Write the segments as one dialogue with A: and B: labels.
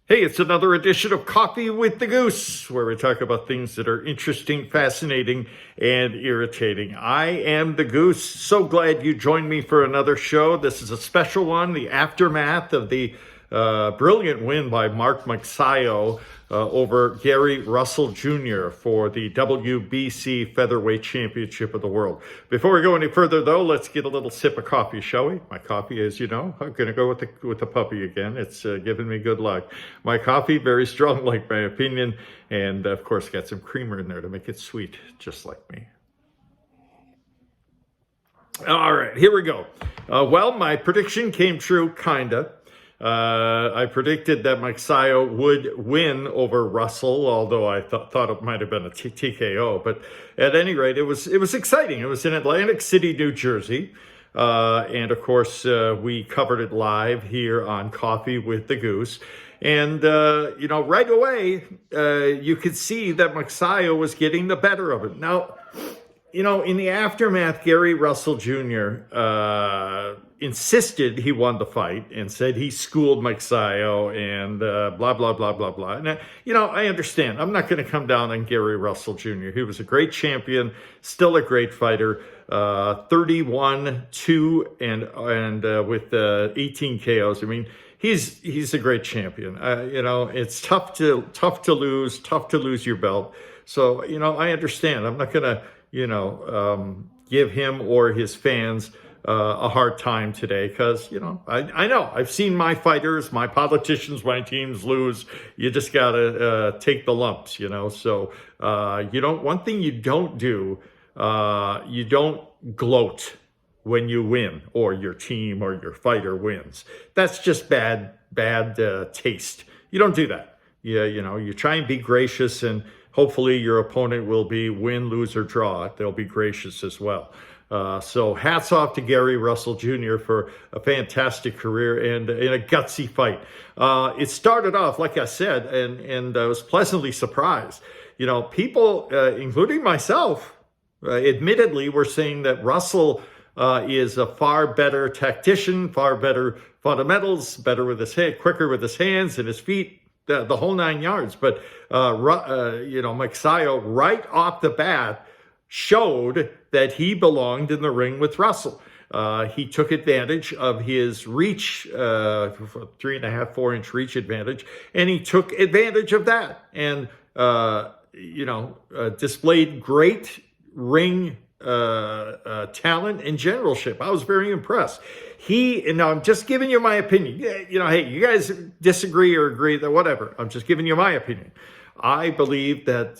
A: Hey, it's another edition of Coffee with the Goose, where we talk about things that are interesting, fascinating, and irritating. I am the Goose. So glad you joined me for another show. This is a special one, the aftermath of the brilliant win by Magsayo over Gary Russell Jr. for the WBC Featherweight Championship of the World. Before we go any further, though, let's get a little sip of coffee, shall we? My coffee, as you know, I'm going to go with the puppy again. It's giving me good luck. My coffee, very strong, like my opinion, and of course, got some creamer in there to make it sweet, just like me. All right, here we go. Well, my prediction came true, kinda. I predicted that Magsayo would win over Russell, although I thought it might have been a TKO. But at any rate, it was exciting. It was in Atlantic City, New Jersey. And of course, we covered it live here on Coffee with the Goose. And, right away, you could see that Magsayo was getting the better of it. Now, in the aftermath, Gary Russell Jr. Insisted he won the fight and said he schooled Magsayo and blah, blah, blah, blah, blah. And, I understand. I'm not going to come down on Gary Russell Jr. He was a great champion, still a great fighter, 31-2 and with 18 KOs. I mean, he's a great champion. It's tough to lose your belt. So, I understand. I'm not going to, give him or his fans a hard time today because, I know I've seen my fighters, my politicians, my teams lose. You just got to take the lumps, So, one thing you don't do, you don't gloat when you win or your team or your fighter wins. That's just bad taste. You don't do that. You try and be gracious, and hopefully your opponent will be win, lose, or draw. They'll be gracious as well. So hats off to Gary Russell Jr. for a fantastic career and in a gutsy fight. It started off, like I said, and I was pleasantly surprised. People, including myself, admittedly were saying that Russell is a far better tactician, far better fundamentals, better with his head, quicker with his hands and his feet, the whole 9 yards. But, Magsayo right off the bat showed that he belonged in the ring with Russell. He took advantage of his reach, 3.5, 4-inch reach advantage, and he took advantage of that and, displayed great ring talent and generalship. I was very impressed. And now I'm just giving you my opinion. Hey, you guys disagree or agree, that whatever. I'm just giving you my opinion. I believe that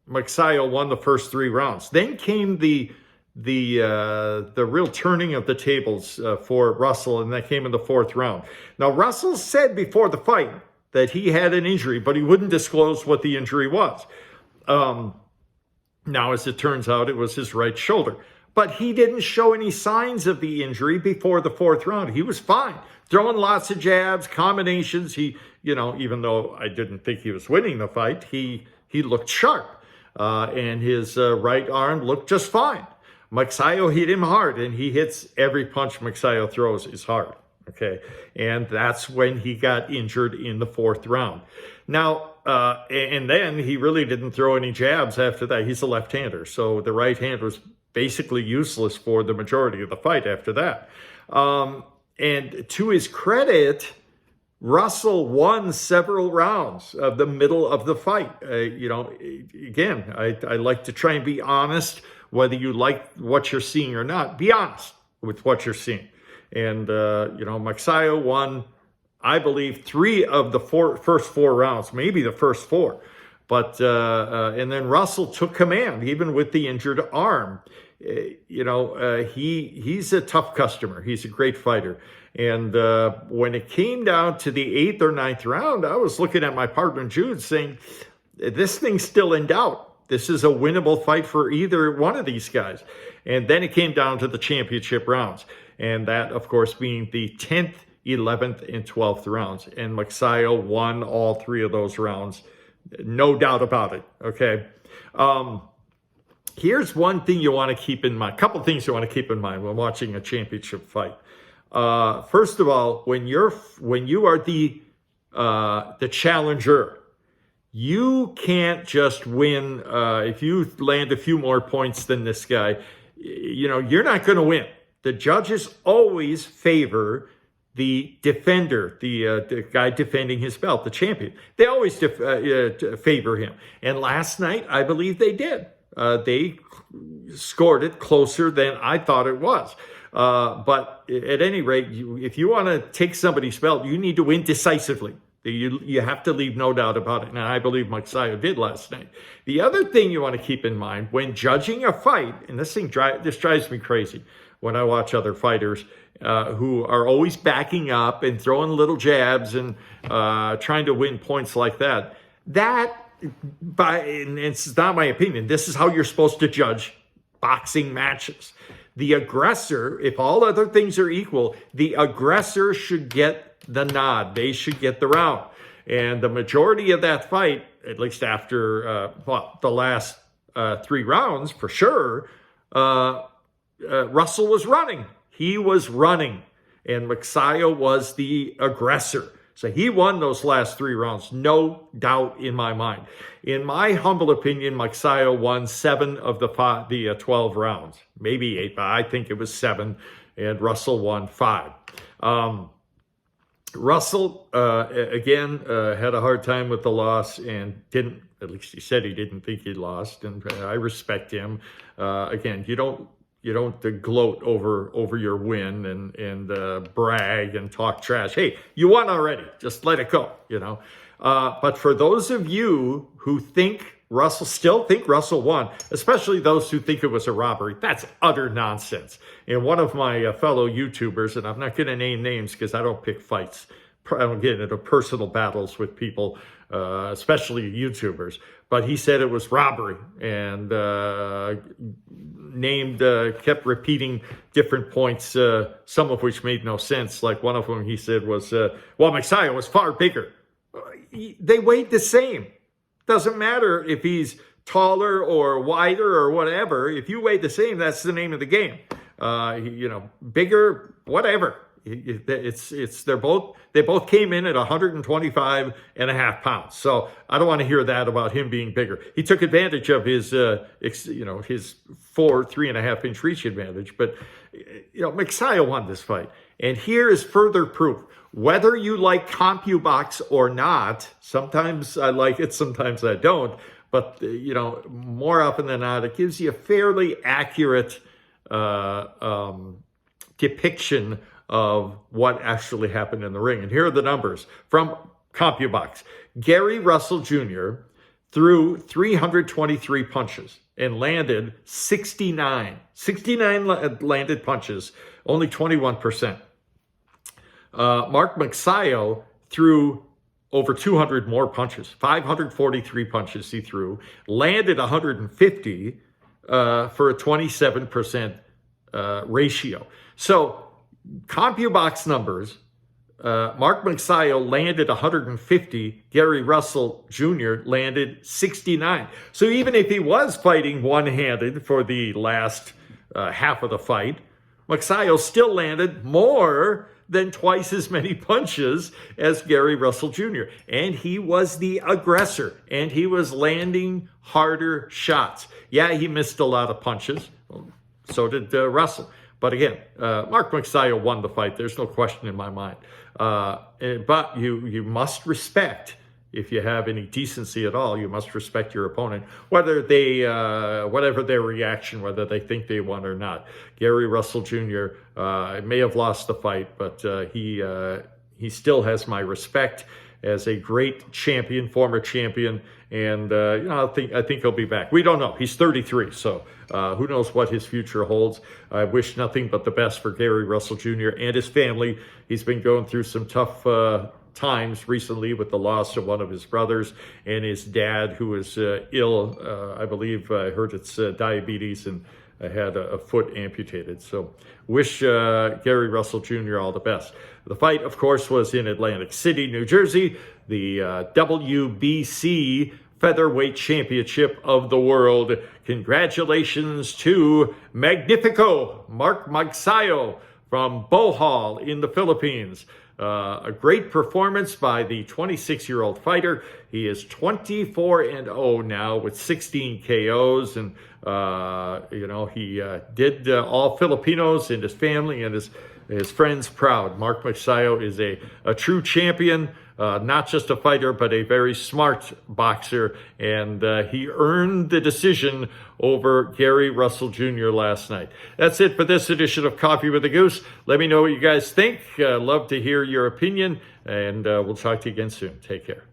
A: Magsayo won the first 3 rounds. Then came the real turning of the tables for Russell, and that came in the 4th round. Now, Russell said before the fight that he had an injury, but he wouldn't disclose what the injury was. Now, as it turns out, it was his right shoulder. But he didn't show any signs of the injury before the 4th round. He was fine, throwing lots of jabs, combinations. He, even though I didn't think he was winning the fight, he looked sharp. And his right arm looked just fine. Magsayo hit him hard, and he hits every punch Magsayo throws is hard. Okay, and that's when he got injured in the 4th round. Now, and then he really didn't throw any jabs after that. He's a left-hander, so the right hand was basically useless for the majority of the fight after that. And to his credit, Russell won several rounds of the middle of the fight. Again, I like to try and be honest, whether you like what you're seeing or not. Be honest with what you're seeing. And, Magsayo won, I believe, 3 of the first 4 rounds, maybe the first 4. But, and then Russell took command, even with the injured arm. He's a tough customer. He's a great fighter. And when it came down to the 8th or 9th round, I was looking at my partner, Jude, saying, this thing's still in doubt. This is a winnable fight for either one of these guys. And then it came down to the championship rounds. And that, of course, being the 10th, 11th, and 12th rounds. And Magsayo won all 3 of those rounds. No doubt about it. Okay. Here's one thing you want to keep in mind. A couple things you want to keep in mind when watching a championship fight. First of all, when you are the the challenger. You can't just win. If you land a few more points than this guy, you're not going to win. The judges always favor the defender, the guy defending his belt, the champion. They always favor him. And last night, I believe they did. They scored it closer than I thought it was. But at any rate, if you want to take somebody's belt, you need to win decisively. You have to leave no doubt about it. And I believe Magsayo did last night. The other thing you want to keep in mind when judging a fight, and this drives me crazy when I watch other fighters who are always backing up and throwing little jabs and trying to win points like that. And it's not my opinion, this is how you're supposed to judge boxing matches. The aggressor, if all other things are equal, the aggressor should get the nod. They should get the round. And the majority of that fight, at least after the last 3 rounds, for sure, Russell was running. He was running. And Magsayo was the aggressor. So he won those last 3 rounds, no doubt in my mind. In my humble opinion, Magsayo won 7 of the 12 rounds. Maybe 8, but I think it was 7. And Russell won 5. Russell, again, had a hard time with the loss and didn't, at least he said he didn't think he lost, and I respect him. Again, you don't gloat over your win and brag and talk trash. Hey, you won already. Just let it go, But for those of you who still think Russell won, especially those who think it was a robbery, that's utter nonsense. And one of my fellow YouTubers, and I'm not going to name names because I don't pick fights. I don't get into personal battles with people, especially YouTubers. But he said it was robbery and kept repeating different points, some of which made no sense. Like one of them he said was, Magsayo was far bigger. They weighed the same. Doesn't matter if he's taller or wider or whatever. If you weigh the same, that's the name of the game. Bigger, whatever. They both came in at 125.5 pounds. So I don't want to hear that about him being bigger. He took advantage of his 3.5 inch reach advantage. But Magsayo won this fight, and here is further proof. Whether you like CompuBox or not, sometimes I like it, sometimes I don't. But more often than not, it gives you a fairly accurate depiction of what actually happened in the ring. And here are the numbers from CompuBox. Gary Russell Jr. threw 323 punches and landed 69 landed punches, only 21%. Mark Magsayo threw over 200 more punches, 543 punches he threw, landed 150 for a 27% ratio. So CompuBox numbers, Mark Magsayo landed 150, Gary Russell Jr. landed 69. So even if he was fighting one-handed for the last half of the fight, Magsayo still landed more than twice as many punches as Gary Russell Jr. And he was the aggressor, and he was landing harder shots. Yeah, he missed a lot of punches. So did Russell. But again, Mark Magsayo won the fight. There's no question in my mind. But you must respect, if you have any decency at all, you must respect your opponent, whether they, whatever their reaction, whether they think they won or not. Gary Russell Jr. May have lost the fight, but he still has my respect as a great champion, former champion, and I think he'll be back. We don't know. He's 33, so who knows what his future holds. I wish nothing but the best for Gary Russell Jr. and his family. He's been going through some tough times recently with the loss of one of his brothers and his dad, who is ill. I believe I heard it's diabetes and had a foot amputated. So wish Gary Russell Jr. all the best. The fight, of course, was in Atlantic City, New Jersey, the WBC Featherweight Championship of the World. Congratulations to Magnifico Mark Magsayo from Bohol in the Philippines. A great performance by the 26-year-old fighter. He is 24-0 now with 16 KOs, and he did all Filipinos and his family and his friends proud. Mark Magsayo is a true champion. Not just a fighter, but a very smart boxer. And he earned the decision over Gary Russell Jr. last night. That's it for this edition of Coffee with the Goose. Let me know what you guys think. Love to hear your opinion. And we'll talk to you again soon. Take care.